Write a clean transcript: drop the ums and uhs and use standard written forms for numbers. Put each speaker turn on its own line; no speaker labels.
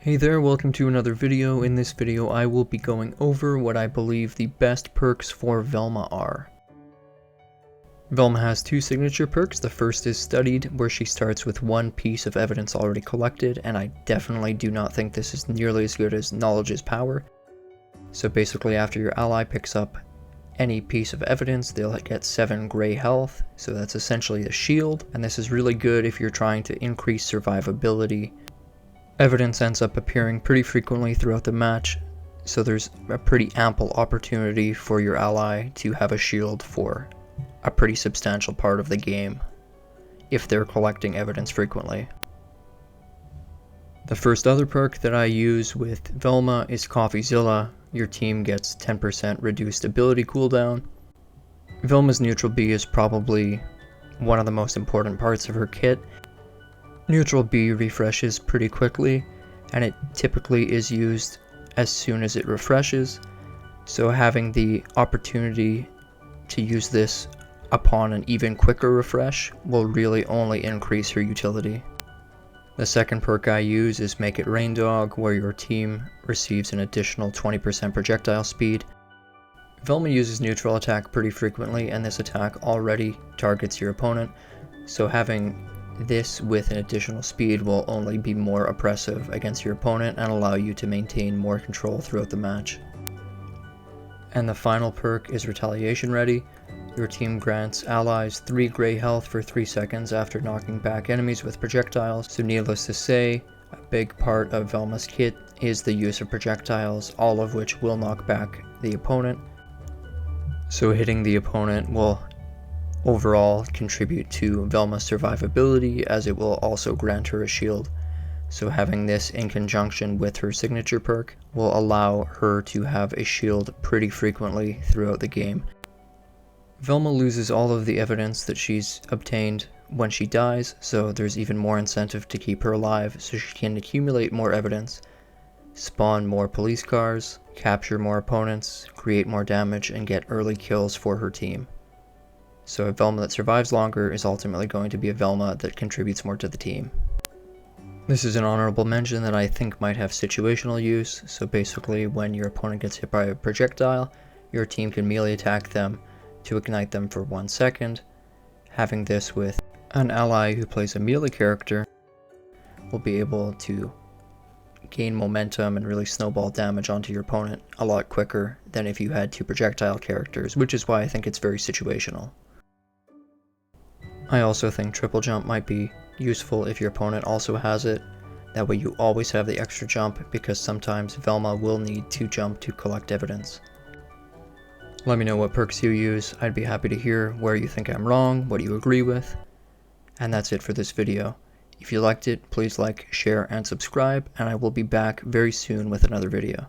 Hey there, welcome to another video. In this video I will be going over what I believe the best perks for VELMA are. VELMA has two signature perks. The first is Studied, where she starts with one piece of evidence already collected, and I definitely do not think this is nearly as good as Knowledge is Power. So basically after your ally picks up any piece of evidence, they'll get 7 gray health, so that's essentially a shield, and this is really good if you're trying to increase survivability. Evidence ends up appearing pretty frequently throughout the match, so there's a pretty ample opportunity for your ally to have a shield for a pretty substantial part of the game if they're collecting evidence frequently. The first other perk that I use with VELMA is CoffeeZilla. Your team gets 10% reduced ability cooldown. VELMA's neutral B is probably one of the most important parts of her kit. Neutral B refreshes pretty quickly, and it typically is used as soon as it refreshes, so having the opportunity to use this upon an even quicker refresh will really only increase her utility. The second perk I use is Make It Rain Dog, where your team receives an additional 20% projectile speed. VELMA uses neutral attack pretty frequently, and this attack already targets your opponent, so having this with an additional speed will only be more oppressive against your opponent and allow you to maintain more control throughout the match. And the final perk is Retaliation Ready. Your team grants allies 3 gray health for 3 seconds after knocking back enemies with projectiles, so needless to say, a big part of VELMA's kit is the use of projectiles, all of which will knock back the opponent. So hitting the opponent will overall contribute to VELMA's survivability, as it will also grant her a shield. So having this in conjunction with her signature perk will allow her to have a shield pretty frequently throughout the game. VELMA loses all of the evidence that she's obtained when she dies, so there's even more incentive to keep her alive, so she can accumulate more evidence, spawn more police cars, capture more opponents, create more damage, and get early kills for her team. So a VELMA that survives longer is ultimately going to be a VELMA that contributes more to the team. This is an honorable mention that I think might have situational use, so basically when your opponent gets hit by a projectile, your team can melee attack them to ignite them for 1 second. Having this with an ally who plays a melee character will be able to gain momentum and really snowball damage onto your opponent a lot quicker than if you had 2 projectile characters, which is why I think it's very situational. I also think triple jump might be useful if your opponent also has it. That way you always have the extra jump, because sometimes VELMA will need to jump to collect evidence. Let me know what perks you use. I'd be happy to hear where you think I'm wrong, what you agree with. And that's it for this video. If you liked it, please like, share, and subscribe, and I will be back very soon with another video.